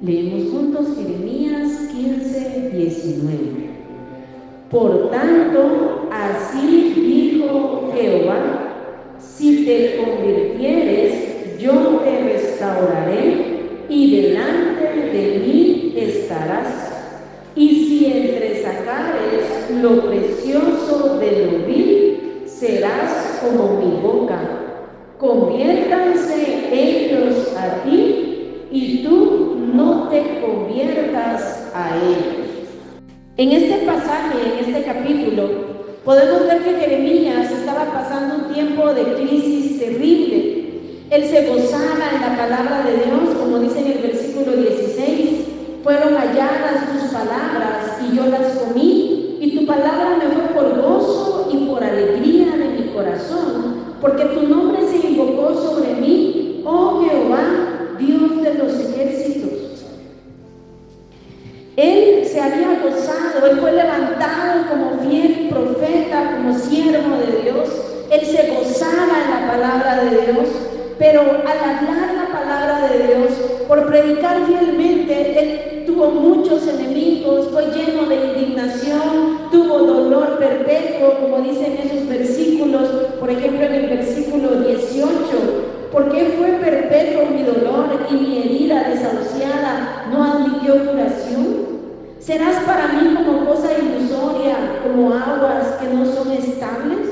Leemos juntos Jeremías 15:19. Por tanto, así dijo Jehová: si te convirtieres, yo te restauraré y delante de mí estarás. Y si entresacares lo precioso de lo vil, serás como mi boca. Conviértanse ellos a ti y tú no te conviertas a ellos. En este pasaje, en este capítulo, podemos ver que Jeremías estaba pasando un tiempo de crisis terrible. Él se gozaba en la palabra de Dios, como dice en el versículo 16: fueron halladas tus palabras y yo las comí, y tu palabra me fue por gozo y por alegría de mi corazón, porque tu nombre se invocó sobre mí, oh Jehová, Dios de los ejércitos. Él se había gozado, él fue levantado como fiel profeta, como siervo de Dios. Él se gozaba en la palabra de Dios, pero al hablar la palabra de Dios, por predicar fielmente, él tuvo muchos enemigos, fue lleno de indignación, tuvo dolor perpetuo, como dicen esos versículos, por ejemplo en el versículo 18, porque fue perpetuo mi dolor y mi herida desahuciada no admitió curación. ¿Serás para mí como cosa ilusoria, como aguas que no son estables?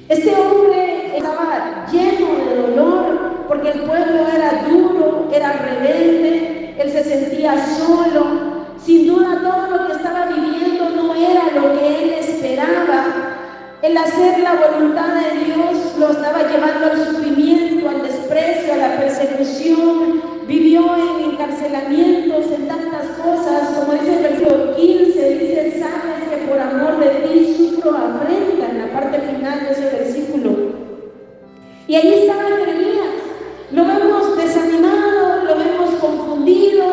Este hombre estaba lleno de dolor porque el pueblo era duro, era rebelde, él se sentía solo. Sin duda todo lo que estaba viviendo no era lo que él esperaba. El hacer la voluntad de Dios lo estaba llevando al sufrimiento, al desprecio, a la persecución. Vivió en encarcelamientos, en tantas cosas, como dice el versículo 15, dice: sabes que por amor de ti sufro afrenta, en la parte final de ese versículo. Y ahí estaba Jeremías, lo vemos desanimado, lo vemos confundido.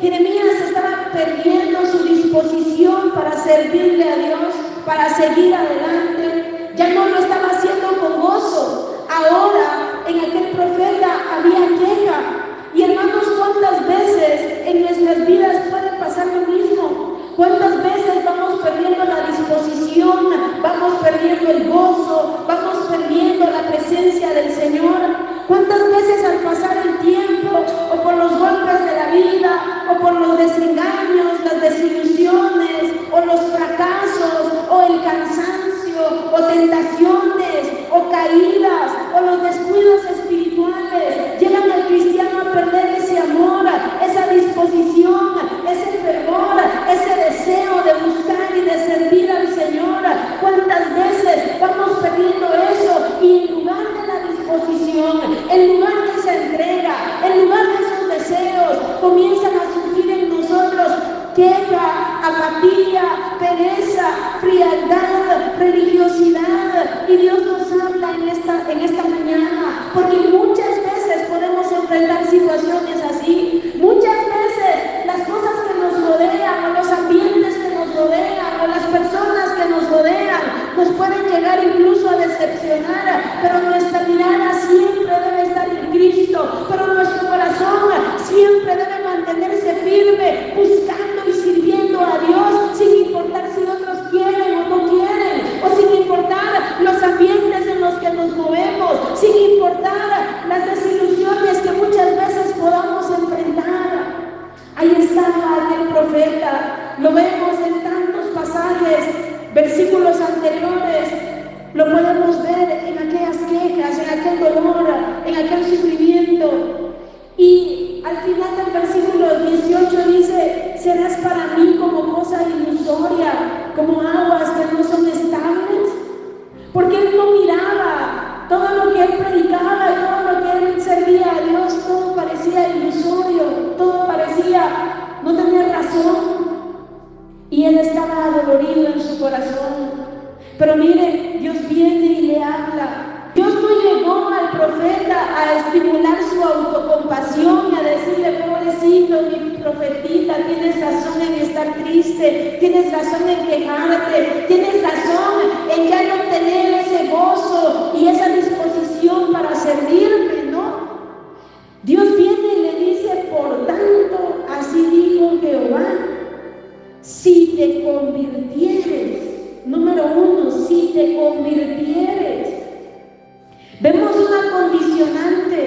Jeremías estaba perdiendo su disposición para servirle a Dios, para seguir adelante. Ya no lo estaba haciendo con gozo. Ahora en aquel profeta había queja. Y hermanos, ¿cuántas veces en nuestras vidas puede pasar lo mismo? ¿Cuántas veces vamos perdiendo la disposición, vamos perdiendo el gozo, vamos perdiendo la presencia del Señor? ¿Cuántas veces al pasar el tiempo, o por los golpes de la vida, o por los desengaños, las desilusiones, o los fracasos, o el cansancio, o tentaciones, o caídas, o los descuidos espirituales, llegan al cristiano a perder ese amor, esa disposición, ese fervor, ese deseo de buscar y de servir al Señor? ¿Cuántas veces vamos perdiendo eso? Y en lugar de la disposición, en lugar de esa entrega, en lugar de esos deseos, comienzan a surgir en nosotros queja, apatía, pereza, frialdad, religiosidad. Y Dios nos habla en esta mañana, porque muchas veces podemos enfrentar situaciones así. Muchas veces las cosas que nos rodean, o los ambientes que nos rodean, o las personas que nos rodean, nos pueden llegar incluso a decepcionar, pero nuestra mirada siempre debe estar en Cristo, pero nuestro corazón siempre debe mantenerse firme, buscando y sirviendo a Dios, sin importar si otros quieren o no quieren, o sin importar los ambientes en los que nos movemos, sin importar las desilusiones que muchas veces podamos enfrentar. Ahí estaba aquel profeta, lo vemos en tantos pasajes, versículos anteriores, lo podemos ver en aquellas quejas, en aquel dolor, en aquel sufrimiento. Y al final del versículo 18 dice: serás para mí como cosa ilusoria, como aguas que no son estables. Porque él no miraba todo lo que él predicaba y todo lo que él servía a Dios, todo parecía ilusorio, todo parecía no tener razón. Y él estaba adolorido en su corazón. Pero mire, Dios viene y le habla. Dios no llegó al profeta a estimular su autocompasión y a decirle: pobrecito, mi profetita, tienes razón en estar triste, tienes razón en quejarte, tienes razón en ya no tener ese gozo y esa disposición para servirme, ¿no? Dios viene y le dice: por tanto, te convirtieres. Número 1, si te convirtieres. Vemos una condicionante.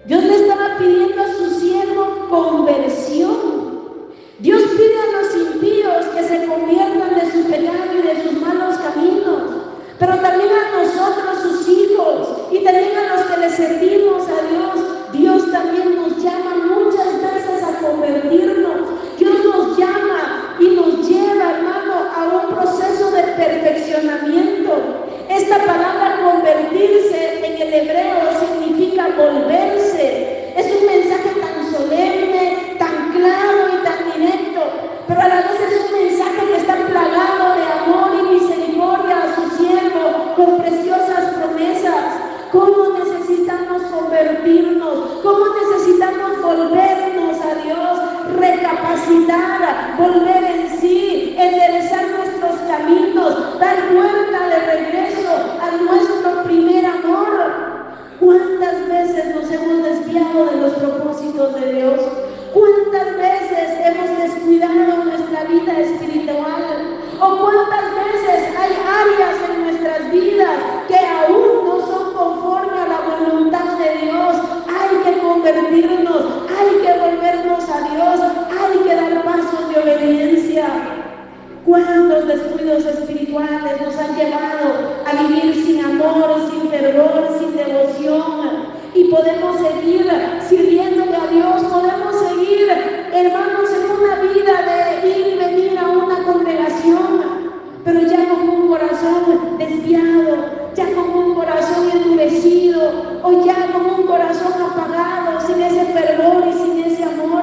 Dios le estaba pidiendo a su siervo conversión. Dios pide a los impíos que se conviertan de su pecado y de sus malos caminos, pero también a nosotros, sus hijos, y también a los que le servimos a Dios. Dios también nos llama muchas veces a convertirnos. Dios nos llama y nos lleva, hermano, a un proceso de perfeccionamiento. Esta palabra convertirse en el hebreo significa volverse. Es un mensaje tan solemne, tan claro y tan directo, pero a la vez es un mensaje que está plagado de amor y misericordia a su siervo, con preciosas promesas. ¿Cómo necesitamos convertirnos? ¿Cómo necesitamos volvernos a Dios? Recapacitar, volver en sí, enderezar nuestros caminos, dar vuelta de regreso a nuestro primer amor. ¿Cuántas veces nos hemos desviado de los propósitos de Dios? ¿Cuántas veces hemos descuidado nuestra vida espiritual? ¿O cuántas veces hay áreas en nuestras vidas que aún no son conforme a la voluntad de Dios? Hay que convertirnos, hay que volvernos a Dios, hay que dar pasos de obediencia. ¿Cuántos descuidos espirituales nos han llevado a vivir sin amor, sin fervor, sin devoción? Y podemos seguir sirviéndole a Dios, podemos seguir, hermanos, en una vida de ir y venir a una congregación, pero ya con un corazón desviado, ya con un corazón endurecido, o ya con un corazón apagado, sin ese fervor y sin ese amor.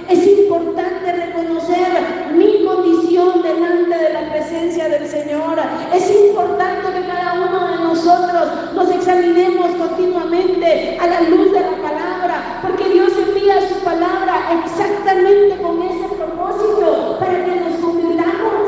Es importante reconocer mi condición delante de la presencia del Señor. Es importante que cada uno de nosotros nos examinemos continuamente a la luz de la palabra, porque Dios envía su palabra exactamente con ese propósito, para que nos convirtamos.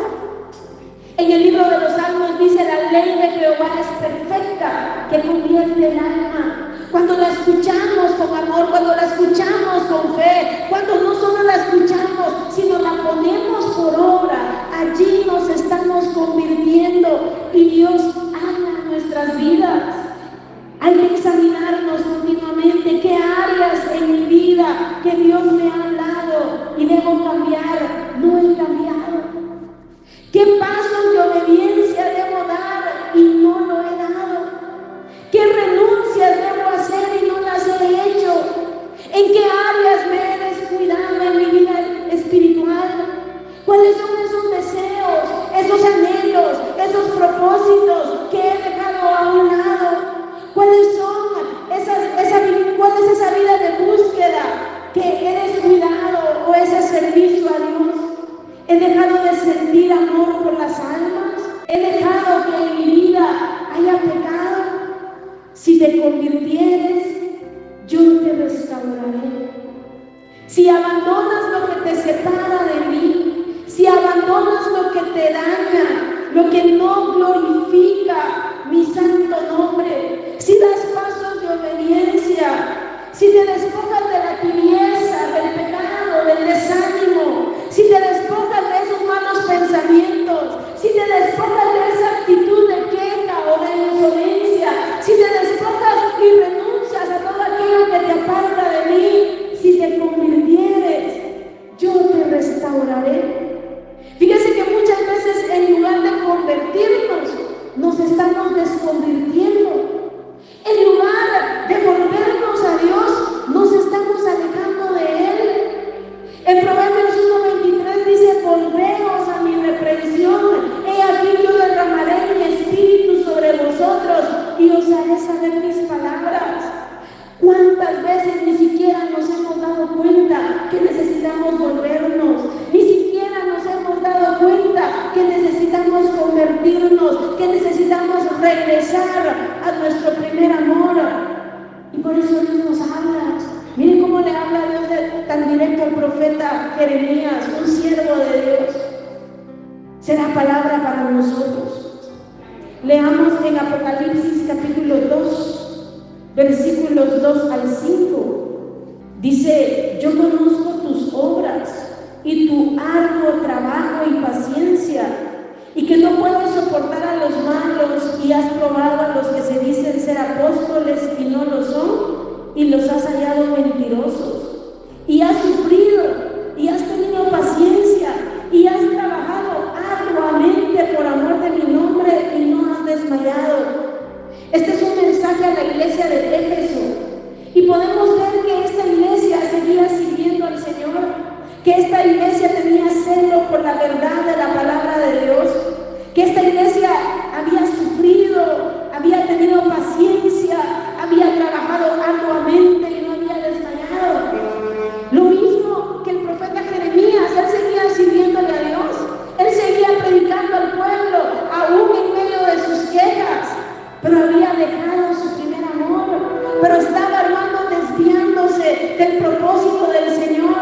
En el libro de los Salmos dice: la ley de Jehová es perfecta, que convierte el alma. Cuando la escuchamos con amor, cuando la escuchamos con fe, cuando no solo la escuchamos, sino la ponemos por obra, allí nos estamos convirtiendo y Dios habla en nuestras vidas. Hay que examinarnos continuamente qué áreas en mi vida que Dios me ha hablado y debo cambiar, no he cambiado. ¿Qué pasos de obediencia debo dar y no lo he dado? ¿Qué renuncias debo hacer y no las he hecho? ¿En qué áreas me he descuidado en mi vida espiritual? ¿Cuáles son esos deseos, esos anhelos, esos propósitos que he dejado a un lado? ¿Cuál es esa vida de búsqueda que he descuidado o ese servicio a Dios? ¿He dejado de sentir amor por las almas? ¿He dejado que en mi vida haya pecado? Si te convirtieres, yo te restauraré. Si abandonas lo que te separa de mí, si abandonas lo que te daña, lo que no glorifica mi santo nombre, si das pasos de obediencia, si te despojas de la tibieza, del pecado, del desánimo, si te despojas de esos malos pensamientos, si te despojas de esa actitud de queja o de insolencia, si te despojas y renuncias a todo aquello que te aparta de mí, si te convirtieres, yo te restauraré. Fíjese que muchas veces en lugar de convertirnos, nos estamos desconvirtiendo. En lugar de volvernos a Dios, nos estamos alejando de Él. En Proverbios 1:23 dice: volveos a mi reprensión, he aquí yo derramaré mi espíritu sobre vosotros y os haré saber mis palabras. ¿Cuántas veces ni siquiera nos hemos dado cuenta que necesitamos volvernos? Ni siquiera nos hemos dado cuenta que necesitamos convertirnos, que necesitamos regresar a nuestro primer amor. Y por eso Dios nos habla. Miren cómo le habla Dios tan directo al profeta Jeremías, un siervo de Dios. Será palabra para nosotros. Leamos en Apocalipsis capítulo 2, versículos 2 al 5. Dice: yo conozco tus obras y tu arduo trabajo y paciencia, y que no puedes soportar a los malos, y has probado a los que se dicen ser apóstoles y no lo son, y los has hallado mentirosos, y has sufrido, y has tenido paciencia, y has trabajado arduamente por amor de mi nombre, y no has desmayado. Este es un mensaje a la iglesia de Éfeso, y podemos ver que esta iglesia seguía sirviendo al Señor, que esta iglesia tenía celo por la verdad de la palabra de Dios, que esta iglesia había sufrido, había tenido paciencia, había trabajado arduamente y no había desmayado. Lo mismo que el profeta Jeremías, él seguía sirviéndole a Dios, él seguía predicando al pueblo, aún en medio de sus quejas, pero había dejado su primer amor, pero estaba, hermano, desviándose del propósito del Señor,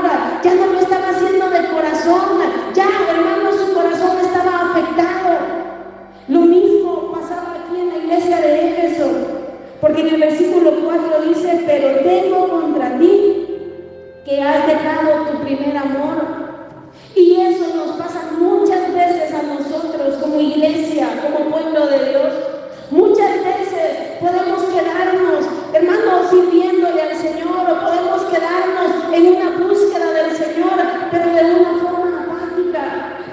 ya no lo estaba haciendo de corazón, ya, hermano, su corazón estaba afectado. Lo mismo pasaba aquí en la iglesia de Éfeso, porque en el versículo 4 dice: pero tengo contra ti que has dejado tu primer amor. Y eso nos pasa muchas veces a nosotros como iglesia, como pueblo de Dios. Muchas veces podemos quedarnos, hermanos, sirviéndole al Señor, o podemos quedarnos en una búsqueda del Señor, pero de una forma apática,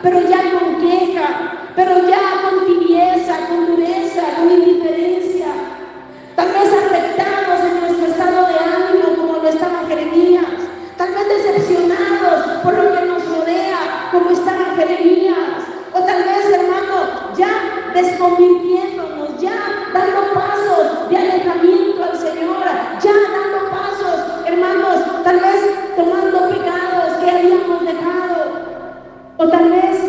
pero ya con queja, pero ya con tibieza, con dureza, con indiferencia, tal vez afectados en nuestro estado de ánimo como lo estaba Jeremías, tal vez decepcionados por lo que nos rodea como estaba Jeremías, o tal vez, hermano, ya desconvirtiéndonos, ya dando pasos de alejamiento al Señor, ya dando pasos, hermanos, tal vez tomando pecados que habíamos dejado, o tal vez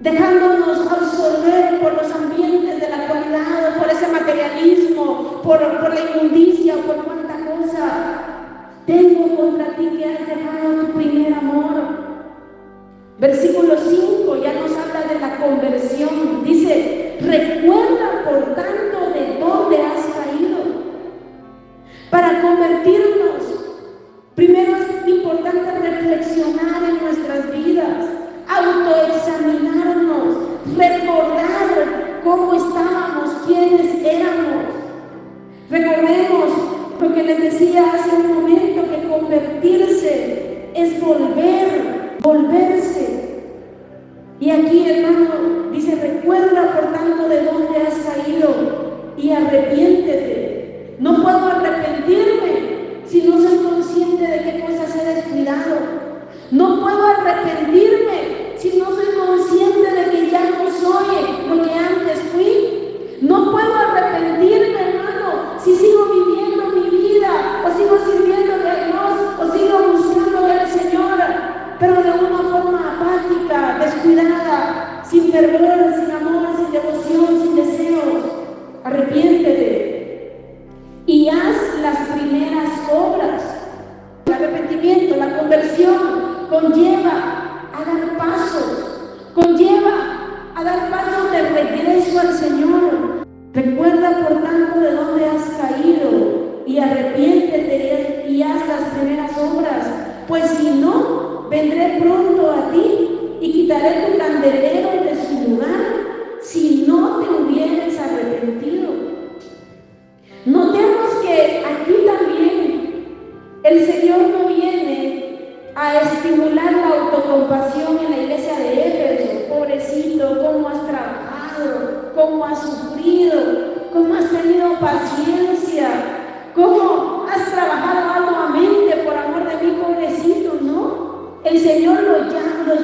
dejándonos absorber por los ambientes de la actualidad, o por ese materialismo, por la inmundicia, por cuánta cosa. Tengo contra ti que has dejado tu primer amor. Versículo 5 ya nos habla de la conversión. Dice: recuerda por tanto de dónde has caído. Para convertirnos, primero es importante reflexionar en nuestras vidas, autoexaminarnos, recordar cómo estábamos, quiénes éramos. Recordemos lo que les decía hace un momento, que convertirse es volverse. Y aquí, hermano, dice: recuerda por tanto de dónde has caído y arrepiéntete. No puedo arrepentirme si no soy consciente de qué cosas he descuidado. No puedo arrepentirme si no soy consciente de que ya no soy lo que antes fui. No puedo arrepentirme, hermano, si sigo viviendo mi vida, o sigo sirviéndole a Dios, o sigo buscándole al Señor, pero de una forma apática, descuidada, sin fervor, sin amor, sin devoción, sin deseos. Arrepiéntete y haz las primeras obras. El arrepentimiento, la conversión, conlleva a dar pasos de regreso al Señor. Recuerda por tanto de dónde has caído y arrepiéntete y haz las primeras obras, pues si no, vendré pronto a ti y quitaré tu candelero de su lugar si no te hubieres arrepentido. Notemos que aquí también el Señor no viene a estimular la autocompasión en la iglesia de Éfeso. Pobrecito, cómo has trabajado, cómo has sufrido, cómo has tenido paciencia, cómo has trabajado arduamente por amor de mí, pobrecito. No, el Señor los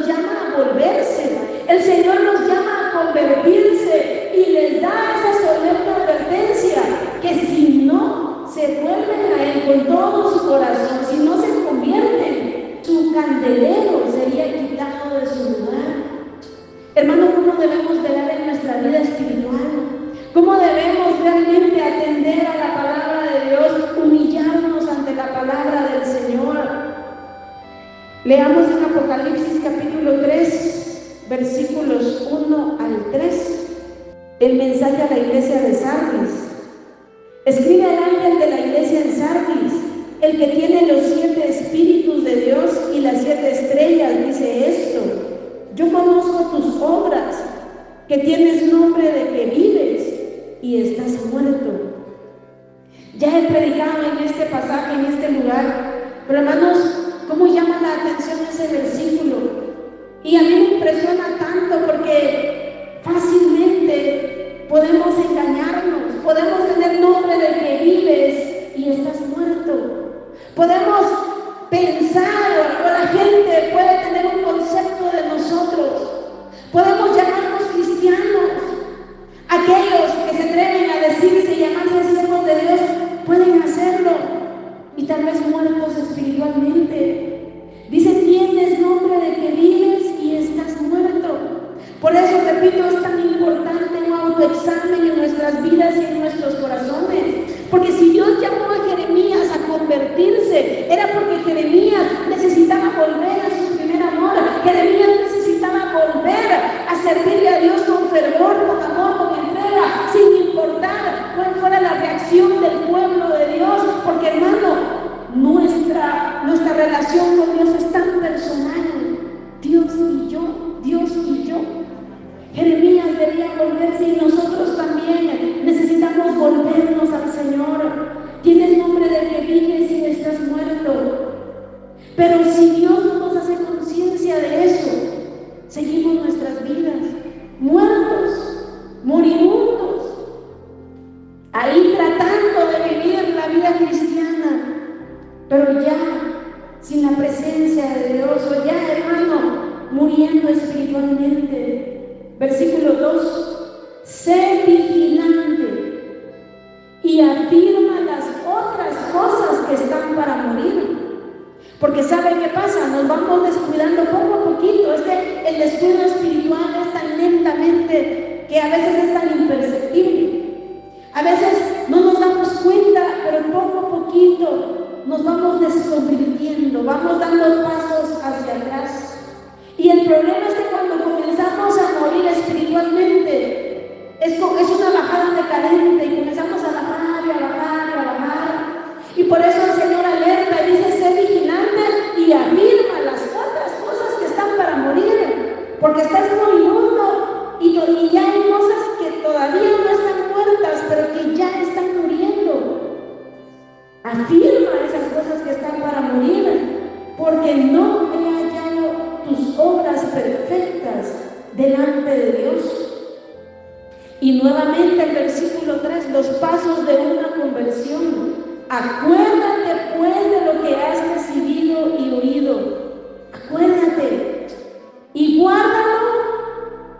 llama a volverse, el Señor los llama a convertirse y les da esa solemne advertencia que si no se vuelven a Él con todo su corazón, si no se convierten, su candelero sería quitado de su lugar. Hermano, ¿cómo debemos velar en nuestra vida espiritual? ¿Cómo debemos realmente atender a la palabra de Dios, humillarnos ante la palabra del Señor? Leamos en Apocalipsis capítulo 3, versículos 1 al 3, el mensaje a la iglesia de Sardis. Escribe al ángel de la iglesia en Sardis, el que tiene los 7 espíritus de Dios y las 7 estrellas, dice dice esto: yo conozco tus obras, que tienes nombre de que vives y estás muerto. Ya he predicado en este pasaje, en este lugar, pero hermanos, ¿cómo llama la atención ese versículo? Y a mí me impresiona tanto porque fácilmente podemos engañarnos, podemos tener nombre de que vives y estás muerto. Podemos pensar, o la gente puede tener un concepto de nosotros. Podemos llamarnos cristianos. Aquellos que se atreven a decirse y llamarse siervos de Dios pueden hacerlo, y tal vez muertos espiritualmente. Dice: tienes nombre de que vives y estás muerto. Por eso, repito, es tan importante un autoexamen en nuestras vidas y en nuestros corazones. Porque si Dios llamó a Jeremías a convertirse, era porque Jeremías necesitaba volver a su primer amor. Jeremías necesitaba volver a servirle a Dios con fervor, con amor, con entrega, sin importar cuál fuera la reacción del pueblo de Dios. Porque, hermano, nuestra relación con Dios es tan personal. Dios y yo, Dios y yo. Jeremías debía volverse, y nosotros también necesitamos volvernos al Señor. Tienes nombre de que vives y estás muerto. Pero si Dios no nos hace conciencia de eso, seguimos nuestras vidas muertos, moribundos, ahí tratando de vivir la vida cristiana, pero ya sin la presencia de Dios, o ya, hermano, muriendo espiritualmente. Versículo 2: sé vigilante y afirma las otras cosas que están para morir. Porque ¿saben qué pasa? Nos vamos descuidando poco a poquito. Es que el descuido espiritual es tan lentamente que a veces es tan imperceptible. A veces no nos damos cuenta, pero poco a poquito nos vamos desconvirtiendo, vamos dando pasos hacia atrás. Y el problema es que cuando comenzamos a morir espiritualmente, es una bajada decadente, y comenzamos a bajar y a bajar y a bajar. Y por eso el Señor alerta y dice: sé vigilante y afirma las otras cosas que están para morir, porque estás moribundo y ya hay cosas que todavía no están muertas, pero que ya están muriendo. Afirma esas cosas que están para morir, porque no he hallado tus obras perfectas delante de Dios. Y nuevamente el versículo 3, los pasos de una conversión. Acuérdate pues de lo que has recibido y oído. Acuérdate y guárdalo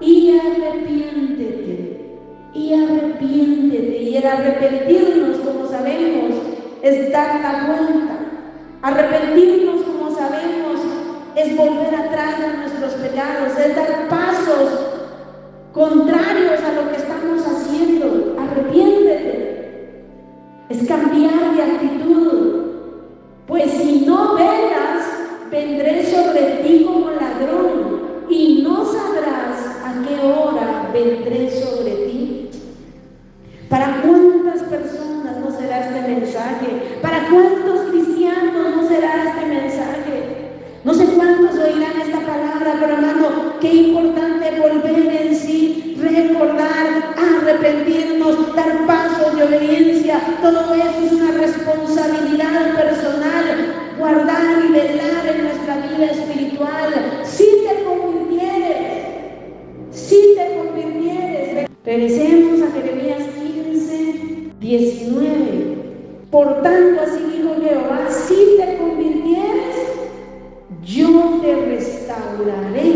y arrepiéntete. Y arrepiéntete. Y el arrepentirnos, como sabemos, es dar la vuelta. Arrepentirnos, como sabemos, es volver atrás de nuestros pecados, es dar pasos contrarios a lo que estamos haciendo. Arrepiéntete. Es cambiar de actitud. Pues si no velas, vendré sobre ti como ladrón, y no sabrás a qué hora vendré sobre ti. ¿Para cuántas personas no será este mensaje? ¿Para cuántos cristianos no será este mensaje? No sé cuántos oirán esta palabra, pero hermano, qué importante volver en sí, recordar, arrepentirnos, dar pasos de obediencia. Todo eso es una responsabilidad personal. Guardar y velar en nuestra vida espiritual. Si te convirtieres. Regresemos a Jeremías 15:19. Por tanto, así dijo Jehová: si te convirtieres, yo te restauraré.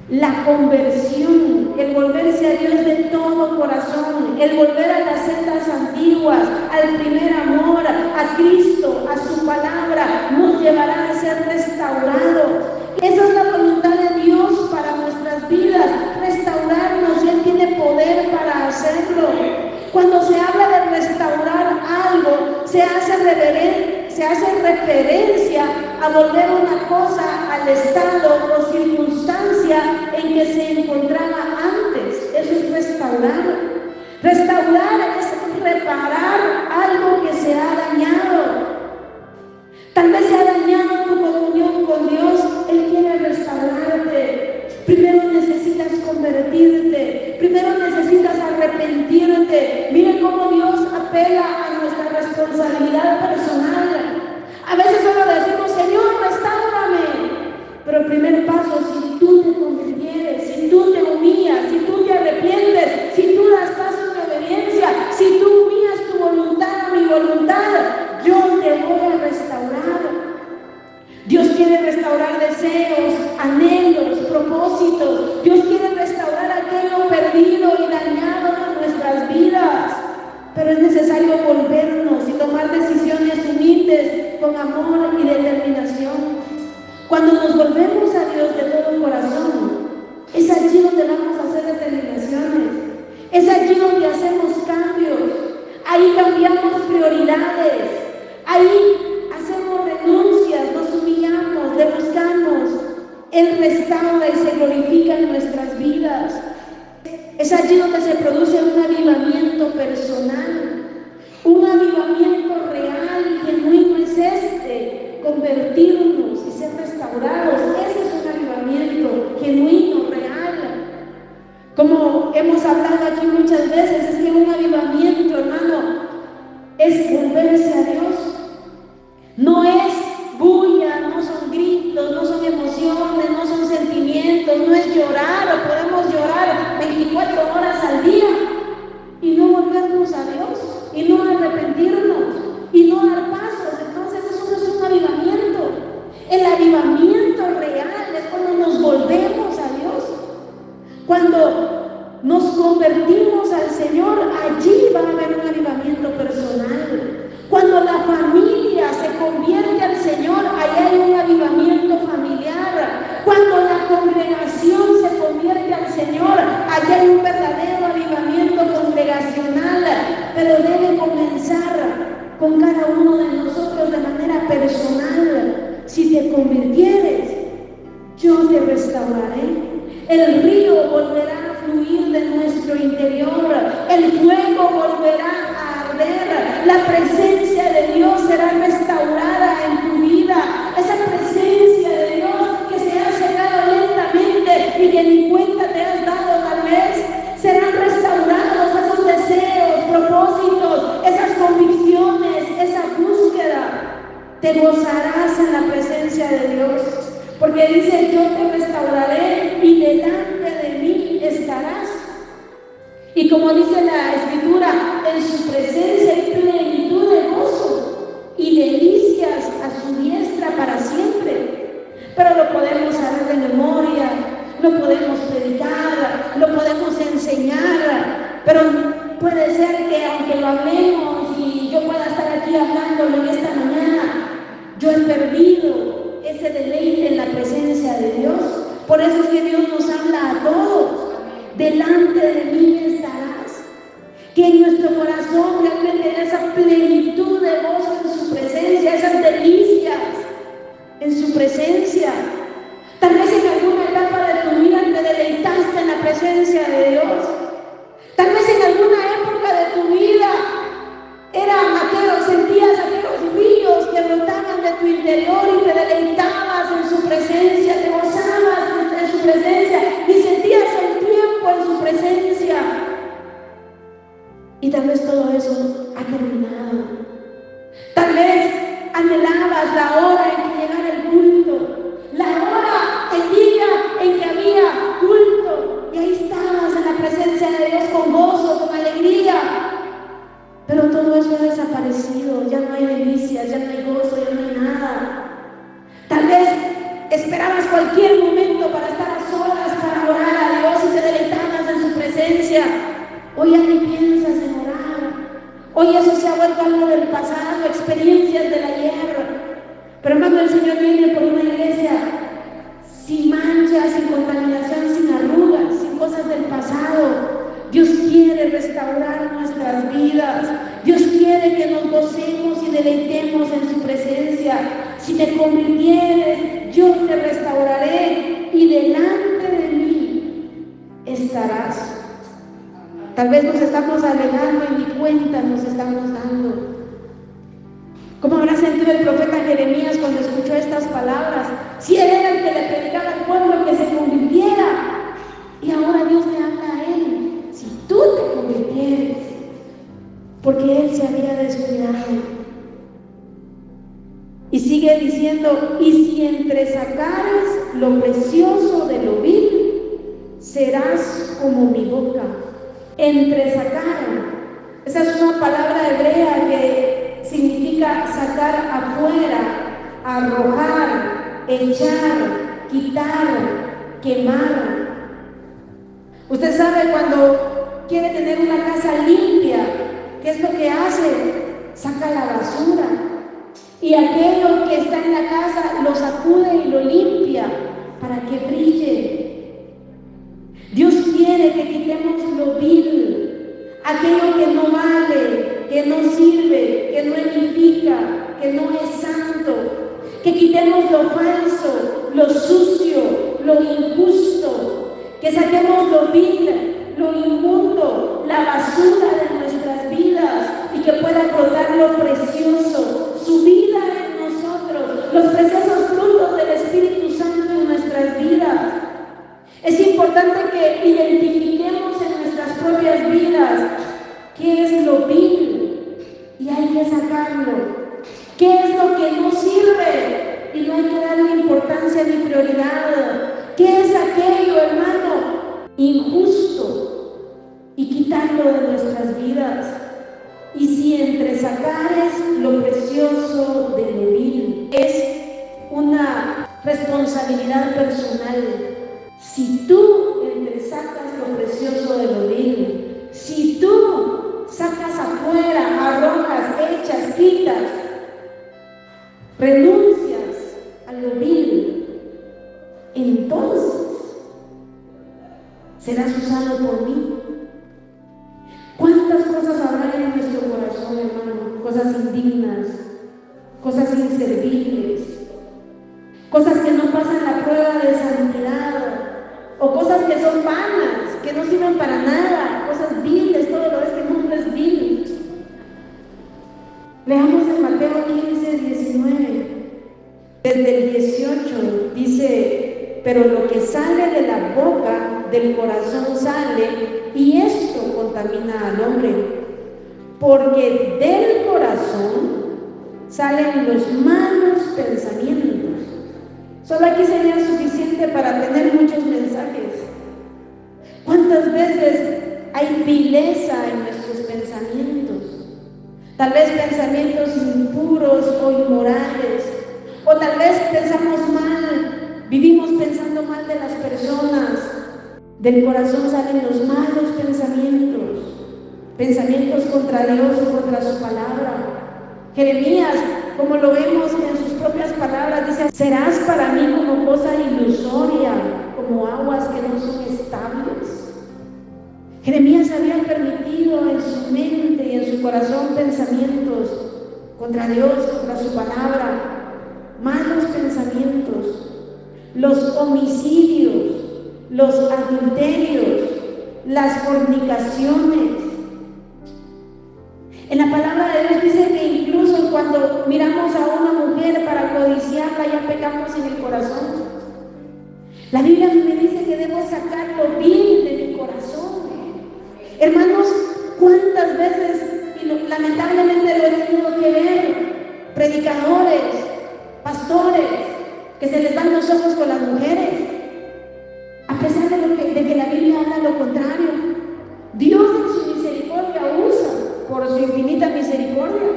La conversión, el volverse a Dios de todo corazón, el volver a las sendas antiguas, al primer amor, a Cristo, a su palabra, nos llevará a ser restaurados. Esa es la voluntad de Dios para nuestras vidas, restaurarnos, y Él tiene poder para hacerlo. Cuando se habla de restaurar algo, se hace referencia a volver una cosa al estado o circunstancia en que se encontraba antes. Eso es restaurar. Restaurar es reparar algo que se ha dañado. Tal vez se ha dañado tu comunión con Dios convertirte, primero necesitas arrepentirte. Mire cómo Dios apela a nuestra responsabilidad personal. A veces solo decimos, Señor, restáurame. Pero el primer paso, si tú te convirtieres, si tú te humillas, si tú te arrepientes, si tú das pasos de obediencia, si tú humillas tu voluntad a mi voluntad, yo te voy a restaurar. Dios quiere restaurar deseos, anhelos, propósitos. Dios quiere restaurar aquello perdido y dañado en nuestras vidas. Pero es necesario volvernos y tomar decisiones humildes con amor y determinación. Cuando nos volvemos a Dios de todo corazón, es allí donde vamos a hacer determinaciones. Es allí donde hacemos cambios. Ahí cambiamos prioridades. Ahí hacemos renuncias, nos humillamos, le buscamos. Él restaura y se glorifica en nuestras vidas. Es allí donde se produce un avivamiento personal, un avivamiento real y genuino. Es convertirnos y ser restaurados. Ese es un avivamiento genuino, real. Como hemos hablado aquí muchas veces, es que un avivamiento, hermano, es volverse a Dios. No es bulla, no son gritos, no son emociones, no son sentimientos, no es llorar, o podemos llorar 24 horas al día y no volvernos a Dios, y no arrepentirnos, y no dar pasos. Entonces eso no es un avivamiento. El avivamiento real es cuando nos volvemos a Dios, cuando nos convertimos al Señor. Allí va a haber un avivamiento personal. Cuando la familia se convierte al Señor, ahí hay un avivamiento familiar. Cuando la congregación se convierte al Señor, allí hay un verdadero avivamiento congregacional. Pero debe comenzar con cada uno de nosotros de manera personal. Si te convirtieres, yo te restauraré. El río volverá a fluir de nuestro interior. El fuego volverá a arder. La presencia de Dios será restaurada en tu vida. Esa presencia de Dios que se ha secado lentamente y que ni cuenta te has dado tal vez, serán restaurados esos deseos, propósitos, esas convicciones, esa búsqueda. Te gozarás en la presencia de Dios, porque dice, yo te restauraré y delante de mí estarás. Y como dice la Escritura, en su presencia hay plenitud de gozo y delicias a su diestra para siempre. Pero lo podemos saber de memoria, lo podemos predicar, lo podemos enseñar, pero puede ser que aunque lo hablemos y yo pueda estar aquí hablándolo en esta mañana, yo he perdido ese deleite en la presencia de Dios. Por eso es que Dios nos habla a todos. Delante de mí estarás. Que en nuestro corazón realmente haya esa plenitud de gozo en su presencia, esas delicias en su presencia. Tal vez en alguna etapa de tu vida te deleitaste en la presencia de Dios. Tal vez en alguna época de tu vida sentías aquellos ríos que brotaban de tu interior y te deleitabas en su presencia, te gozabas en su presencia y sentías el tiempo en su presencia. Y tal vez todo eso ha terminado. Tal vez anhelabas la hora en que llegara el culto, la hora, el día en que había culto, y ahí estabas en la presencia de Dios con gozo, con alegría. Pero todo eso ha desaparecido, ya no hay delicias, ya no hay gozo, ya no hay nada. Tal vez esperabas cualquier momento para estar a solas, para orar a Dios y te deleitabas en su presencia. Hoy ya ni piensas en orar. Hoy eso se ha vuelto algo del pasado, experiencias del ayer. Pero hermano, el Señor viene por una iglesia sin manchas, sin contaminación, sin arrugas, sin cosas del pasado. Dios quiere restaurar nuestras vidas. Dios quiere que nos gocemos y deleitemos en su presencia. Si te convirtieres, yo te restauraré y delante de mí estarás. Tal vez nos estamos alejando y ni cuenta nos estamos dando. ¿Cómo habrá sentido el profeta Jeremías cuando escuchó estas palabras? Si él era el que le predicaba al pueblo que se convirtiera, y ahora Dios le habla. diciendo, y si entresacares lo precioso de lo vil, serás como mi boca. Entresacar. Esa es una palabra hebrea que significa sacar afuera, arrojar, echar, quitar, quemar. Usted sabe cuando quiere tener una casa limpia, ¿qué es lo que hace? Saca la basura. Y aquello que está en la casa lo sacude y lo limpia para que brille. Dios quiere que quitemos lo vil, aquello que no vale, que no sirve, que no edifica, que no es santo. Que quitemos lo falso, lo sucio, lo injusto. Que saquemos lo vil, lo inmundo, la basura de nuestras vidas y que pueda brotar lo precioso, su vida en nosotros, los preciosos frutos del Espíritu Santo en nuestras vidas. Es importante que identifiquemos en nuestras propias vidas qué es lo vil y hay que sacarlo. ¿Qué es lo que no sirve y no hay que darle importancia ni prioridad? ¿Qué es aquello, hermano, injusto y quitarlo de nuestras vidas? Y si entresacares lo precioso de lo vil, es una responsabilidad personal. Si tú entresacas lo precioso de lo vil, si tú sacas afuera, arrojas, echas, quitas, renuncias a lo vil, entonces serás usado por mí. ¿Cuántas cosas habrá en nuestro corazón, hermano? Cosas indignas, cosas inservibles, cosas que no pasan la prueba de santidad, o cosas que son vanas, que no sirven para nada, cosas viles. Todo lo de este mundo es vil. Leamos en Mateo 15, 19. Desde el 18 dice: pero lo que sale de la boca del corazón sale, y esto contamina al hombre, porque del corazón salen los malos pensamientos. Solo aquí sería suficiente para tener muchos mensajes. ¿Cuántas veces hay vileza en nuestros pensamientos? Tal vez pensamientos impuros o inmorales, o tal vez pensamos mal, vivimos pensando mal de las personas. Del corazón salen los malos pensamientos, pensamientos contra Dios y contra su palabra. Jeremías, como lo vemos en sus propias palabras, dice: serás para mí como cosa ilusoria, como aguas que no son estables. Jeremías había permitido en su mente y en su corazón pensamientos contra Dios, contra su palabra, malos pensamientos, los homicidios, los adulterios, las fornicaciones. En la palabra de Dios dice que incluso cuando miramos a una mujer para codiciarla, ya pecamos en el corazón. La Biblia me dice que debo sacar lo vil de mi corazón. Hermanos, ¿cuántas veces, y lamentablemente lo he tenido que ver, predicadores, pastores, que se les van los ojos con las mujeres, a pesar de que la Biblia habla lo contrario? Dios en su misericordia usa, por su infinita misericordia,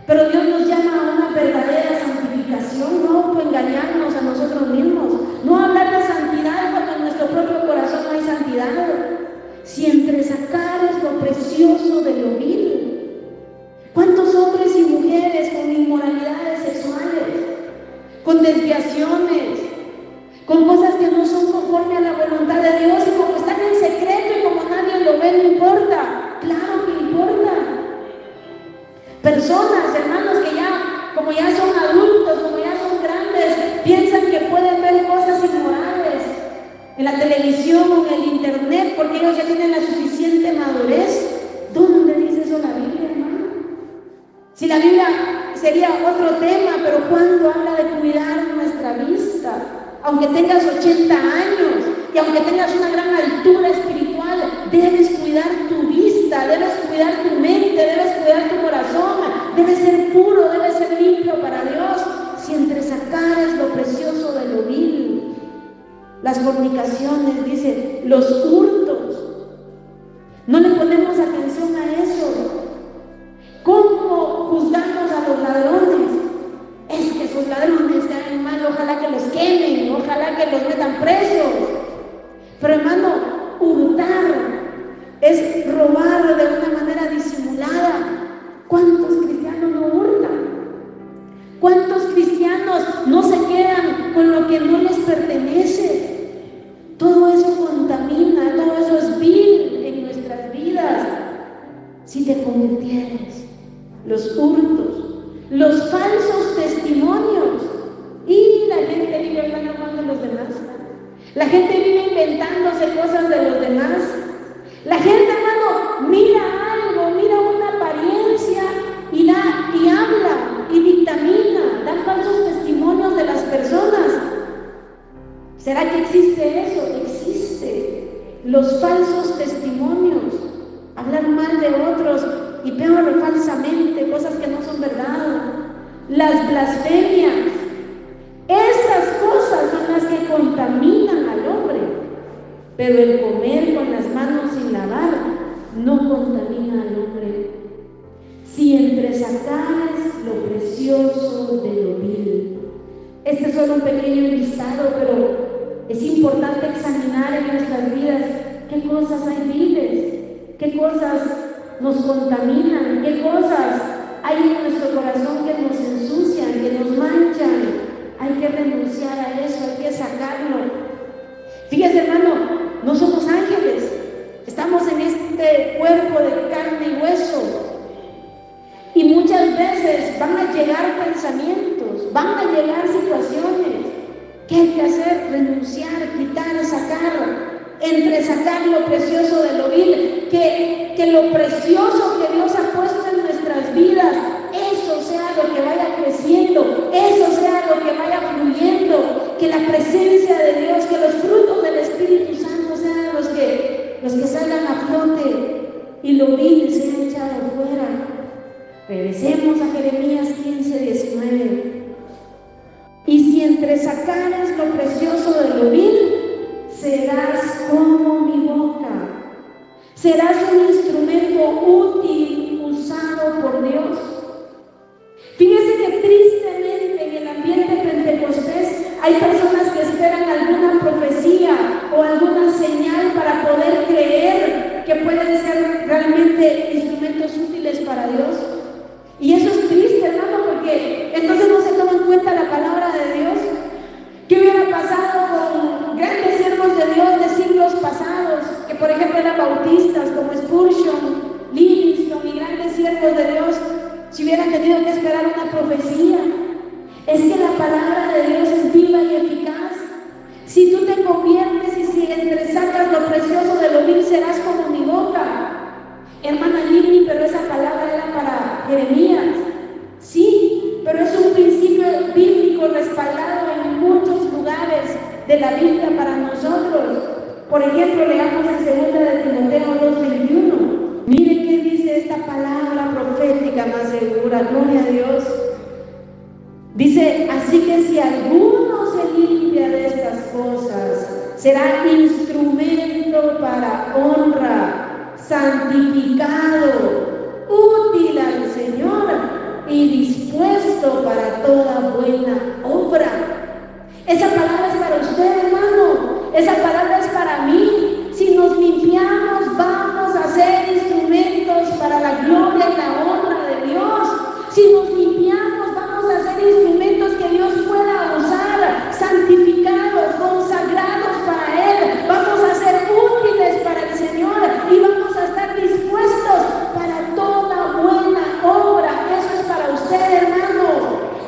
pero Dios nos llama a una verdadera santificación, no autoengañarnos a nosotros mismos, no hablar de santidad cuando en nuestro propio corazón no hay santidad. Si entresacares lo precioso de lo vil. ¿Cuántos hombres y mujeres con inmoralidades sexuales, con desviaciones, con cosas que no son conforme a la voluntad de Dios, y como están en secreto y como nadie lo ve, no importa? Claro que importa. Personas, hermanos, que ya, como ya son adultos, como ya son grandes, piensan que pueden ver cosas inmorales en la televisión o en el internet porque ellos ya tienen la suficiente madurez. ¿Dónde dice eso la Biblia, hermano? Si la Biblia sería otro tema, pero cuando habla de cuidar nuestra vista, aunque tengas 80 años y aunque tengas una gran altura espiritual, debes cuidar tu vista, debes cuidar tu mente, debes cuidar tu corazón, debes ser puro, debes ser limpio para Dios. Si entresacares las fornicaciones, dice, los hurtos. No le ponemos atención a eso. ¿Cómo juzgamos a los ladrones? Es que esos ladrones están mal, ojalá que los quemen, ojalá que los metan presos. Pero hermano, hurtar es robar de una manera disimulada. ¿Cuántos cristianos no hurtan? ¿Cuántos cristianos no se quedan con lo que no les pertenece? Todo eso contamina, todo eso es vil en nuestras vidas. Si te convirtieres, los hurtos, los falsos testimonios, y la gente vive hablando mal de los demás. La gente vive inventándose cosas de los demás. La gente, hermano, mira algo, mira una apariencia y habla y dictamina, da falsos testimonios de las personas. ¿Será que existe eso? Existe. Los falsos testimonios, hablar mal de otros y peor falsamente, cosas que no son verdad. Las blasfemias. Estas cosas son las que contaminan al hombre. Pero el comer con las manos sin lavar no contamina al hombre. Si entresacares lo precioso de lo vil. Este es solo un pequeño listado, pero es importante examinar en nuestras vidas qué cosas hay viles, qué cosas nos contaminan, qué cosas hay en nuestro corazón que nos ensucian, que nos manchan. Hay que renunciar a eso, hay que sacarlo. Fíjese, hermano, no somos ángeles, estamos en este cuerpo de carne y hueso, y muchas veces van a llegar pensamientos, van a llegar situaciones. ¿Qué hay que hacer? Renunciar, quitar, sacar, entresacar lo precioso de lo vil, que lo precioso que Dios ha puesto en nuestras vidas, eso sea lo que vaya creciendo, eso sea lo que vaya fluyendo, que la presencia de Dios, que los frutos del Espíritu Santo sean los que salgan a flote y lo vil sea echado fuera. Regresemos a Jeremías 15:19. Y si entresacares lo precioso de lo vil, serás como mi boca. Serás un instrumento útil usado por Dios. Fíjese que tristemente en el ambiente pentecostés hay personas que esperan alguna profecía o alguna señal para poder creer que pueden ser realmente instrumentos útiles para Dios. Y eso es triste, hermano, porque entonces no se toma en cuenta la palabra de Dios. ¿Qué hubiera pasado con grandes siervos de Dios de siglos pasados, que por ejemplo eran bautistas como Spurgeon, Livingston y grandes siervos de Dios, si hubieran tenido que esperar una profecía? Es que la palabra de Dios es viva y eficaz. Si tú te conviertes y si entresacas lo precioso de lo vil, serás como mi boca. Hermana Livni, pero esa palabra era para Jeremías. Sí, pero es un principio bíblico respaldado en muchos lugares de la Biblia para nosotros. Por ejemplo, leamos en 2 de Timoteo 2:21. Mire qué dice esta palabra profética más segura. Gloria a Dios. Dice, así que si alguno se limpia de estas cosas, será instrumento para honra, santificado, útil al Señor y dispuesto para toda buena obra. Esa palabra es para usted, hermano. Esa palabra es para mí. Si nos limpiamos, vamos a ser instrumentos para la gloria y la honra de Dios. Si nos limpiamos, vamos a ser instrumentos que Dios pueda usar, santificados, consagrados para Él. Vamos a ser útiles para el Señor y vamos a estar dispuestos para toda buena obra. Eso es para usted, hermano.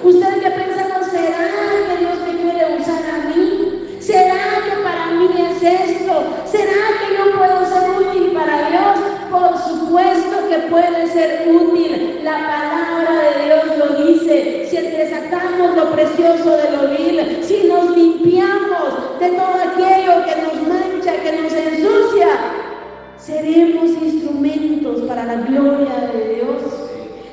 Usted que pensando, ¿será que Dios me quiere usar a mí? ¿Será que para mí es esto? ¿Será que yo puedo ser útil para Dios? Por supuesto que puede ser útil. La palabra de Dios lo dice. Si entresacamos lo precioso de lo vil, si nos limpiamos de todo aquello que nos mancha, que nos ensucia, seremos instrumentos para la gloria de Dios.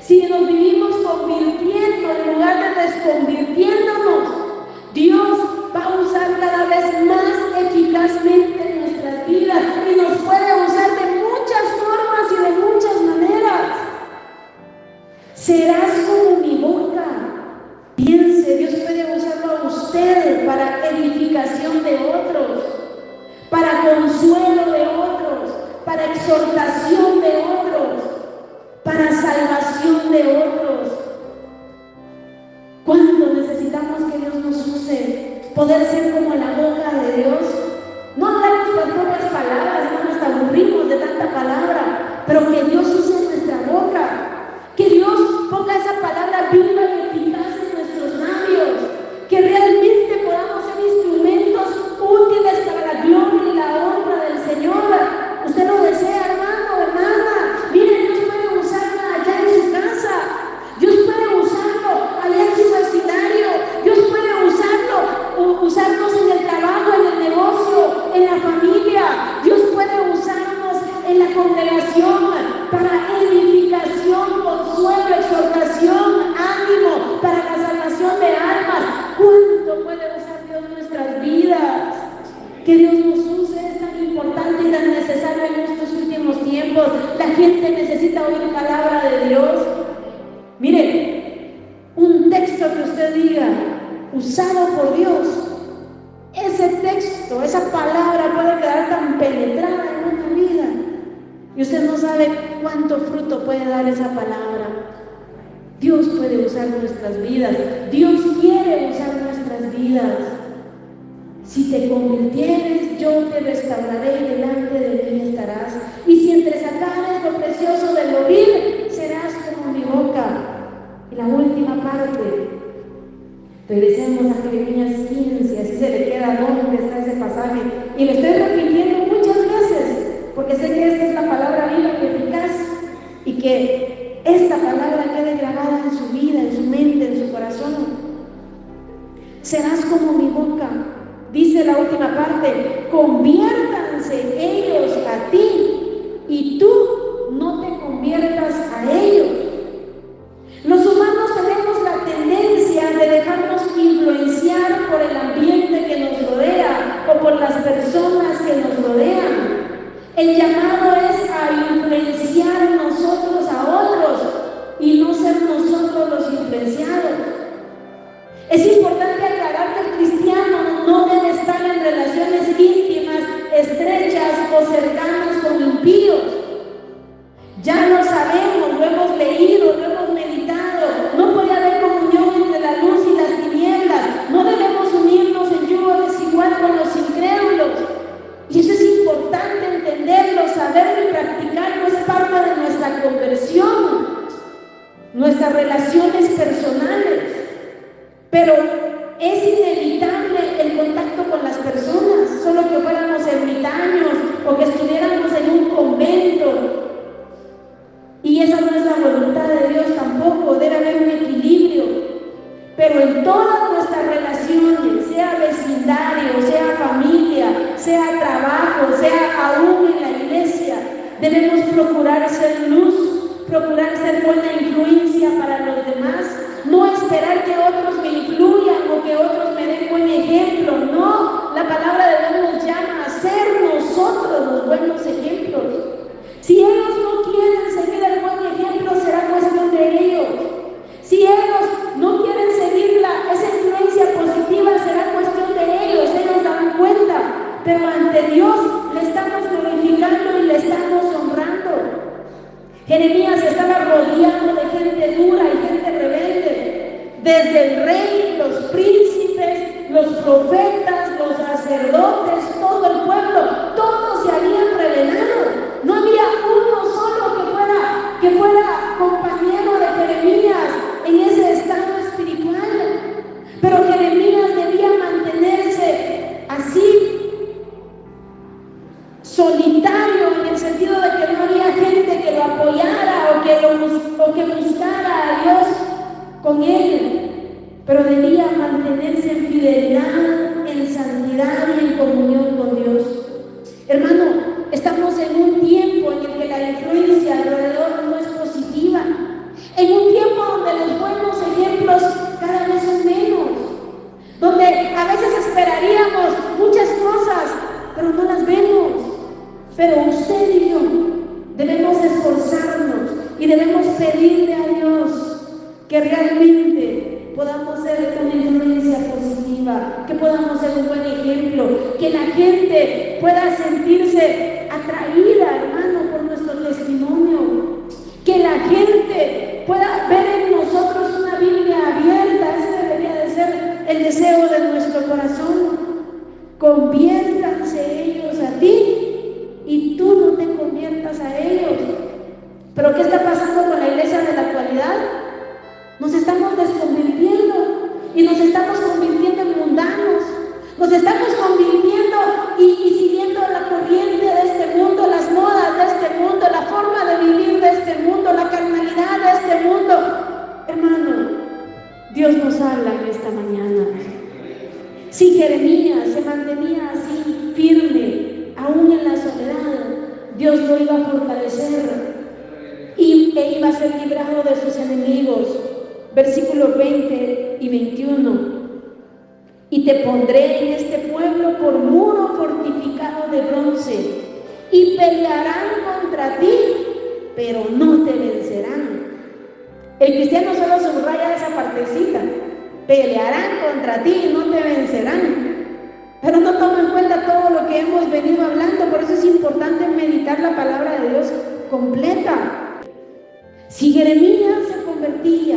Si nos vivimos convirtiendo en lugar de desconvirtiéndonos, Dios va a usar cada vez más consuelo de otros, para exhortación de otros, para salvación de otros. ¿Cuándo necesitamos que Dios nos use? Poder ser como la boca de Dios. No hablar nuestras propias palabras, no nos aburrimos de tanta palabra, pero que Dios use nuestra boca. Que Dios ponga esa palabra viva y eficaz en nuestros labios. Que realmente podamos ser instrumentos útiles para la gloria y la honra del Señor. Usted lo desea, hermano, hermana. Mire, Dios puede usarla allá en su casa. Dios puede usarlo allá en su vecindario. Dios puede usarnos en el trabajo, en el negocio, en la familia. Dios puede usarnos en la congregación para edificación, consuelo, exhortación, ánimo, para la salvación de almas. ¿Cuánto puede usar Dios nuestras vidas? Que Dios nos use es tan importante y tan necesario en estos últimos tiempos. La gente necesita oír palabra de Dios. Mire, un texto que usted diga, usado por Dios, ese texto, esa palabra puede quedar tan penetrada en una vida y usted no sabe cuánto fruto puede dar esa palabra. Dios puede usar nuestras vidas. Dios quiere usar nuestras vidas. Si te convirtieres, yo te restauraré y delante de mí estarás. Y si entresacares lo precioso de lo vil, serás como mi boca. Y la última parte, regresemos a Jeremías 15, así se le queda dónde está ese pasaje. Y lo estoy repitiendo muchas veces, porque sé que esta es la palabra viva y eficaz, y que esta palabra quede grabada en su vida, en su mente, en su corazón. Serás como mi boca. Dice la última parte, conviértanse ellos a ti y tú no te conviertas a ellos. Los humanos tenemos la tendencia de dejarnos influenciar por el ambiente que nos rodea o por las personas que nos rodean. El llamado es a influenciar nosotros a otros y no ser nosotros los influenciados. Es importante aclarar que el cristiano no debe estar en relaciones íntimas, estrechas o cercanas con impíos. Ya lo sabemos, lo hemos leído, lo hemos meditado. No puede haber comunión entre la luz y las tinieblas. No debemos unirnos en yugo desigual con los incrédulos. Y eso es importante entenderlo, saberlo y practicarlo. Es parte de nuestra conversión, nuestras relaciones personales. Pero es inevitable el contacto con las personas, solo que fuéramos ermitaños o que estuviéramos en un convento. Y esa no es la voluntad de Dios tampoco, debe haber un equilibrio. Pero en todas nuestras relaciones, sea vecindario, sea familia, sea trabajo, sea aún en la iglesia, debemos procurar ser luz, procurar ser buena influencia para los demás. No esperar que otros me influyan o que otros me den buen ejemplo. No, la palabra de Dios nos llama a ser nosotros los buenos ejemplos. Si ellos no quieren seguir el buen ejemplo, será cuestión de ellos. Si ellos no quieren seguir esa influencia positiva, será cuestión de ellos. Ellos darán cuenta. Pero ante Dios le estamos glorificando y le estamos honrando. Jeremías estaba rodeado de gente dura y gente rebelde. Desde el rey, los príncipes, los profetas, los sacerdotes, todo el pueblo, todos se habían rebelado. No había uno solo que fuera compañero de Jeremías en ese estado espiritual. Pero Jeremías debía mantenerse así, solitario, en el sentido de que no había gente que lo apoyara o que buscara a Dios con él, pero debía mantenerse en fidelidad, en santidad y en comunión con Dios. Hermano, estamos en un tiempo en el que la influencia alrededor no es positiva, en un tiempo donde los buenos ejemplos cada vez son menos, donde a veces esperaríamos muchas cosas, pero no las vemos. Pero usted y yo debemos esforzarnos y debemos pedirle a Dios que realmente podamos ser una influencia positiva positiva, que podamos ser un buen ejemplo, que la gente pueda sentirse atraída, hermano, por nuestro testimonio, que la gente pueda ver en nosotros una Biblia abierta. Ese debería de ser el deseo de nuestro corazón. Conviértanse ellos a ti y tú no te conviertas a ellos. Pero ¿qué está pasando con la iglesia de la actualidad? Nos estamos desconvirtiendo y nos estamos convirtiendo en mundanos. Nos estamos convirtiendo y siguiendo la corriente de este mundo, las modas de este mundo, la forma de vivir de este mundo, la carnalidad de este mundo. Hermano, Dios nos habla en esta mañana. Si Jeremías se mantenía así firme, aún en la soledad, Dios lo iba a fortalecer e iba a ser librado de sus enemigos. Versículos 20 y 21. Y te pondré en este pueblo por muro fortificado de bronce, y pelearán contra ti, pero no te vencerán. El cristiano solo subraya esa partecita: pelearán contra ti y no te vencerán. Pero no toma en cuenta todo lo que hemos venido hablando. Por eso es importante meditar la palabra de Dios completa. Si Jeremías se convertía,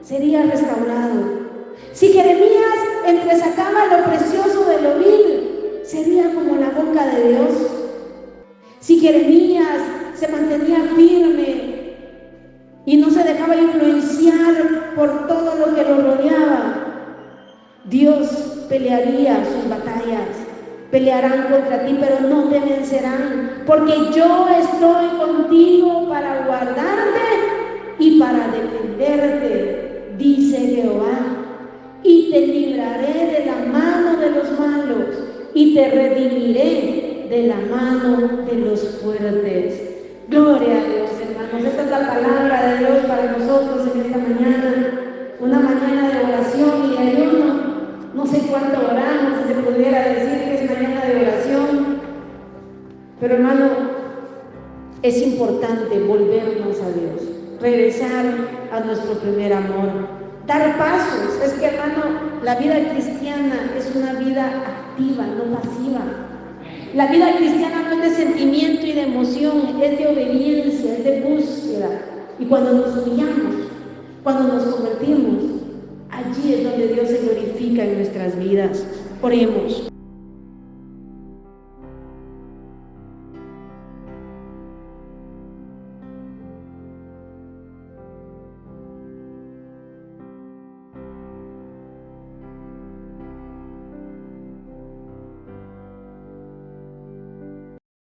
sería restaurado. Si Jeremías entresacaba lo precioso de lo vil, sería como la boca de Dios. Si Jeremías se mantenía firme y no se dejaba influenciar por todo lo que lo rodeaba, Dios pelearía sus batallas. Pelearán contra ti, pero no te vencerán, porque yo estoy contigo para guardarte y para defenderte, dice Jehová. Y te libraré de la mano de los malos y te redimiré de la mano de los fuertes. Gloria a Dios, hermanos. Esta es la palabra de Dios para nosotros en esta mañana, una mañana de oración y de ayuno. No sé cuánto oramos, si se pudiera decir que es mañana de oración, pero hermano, es importante volvernos a Dios, regresar a nuestro primer amor, dar pasos. Es que, hermano, la vida cristiana es una vida activa, no pasiva. La vida cristiana no es de sentimiento y de emoción, es de obediencia, es de búsqueda. Y cuando nos humillamos, cuando nos convertimos, allí es donde Dios se glorifica en nuestras vidas. Oremos.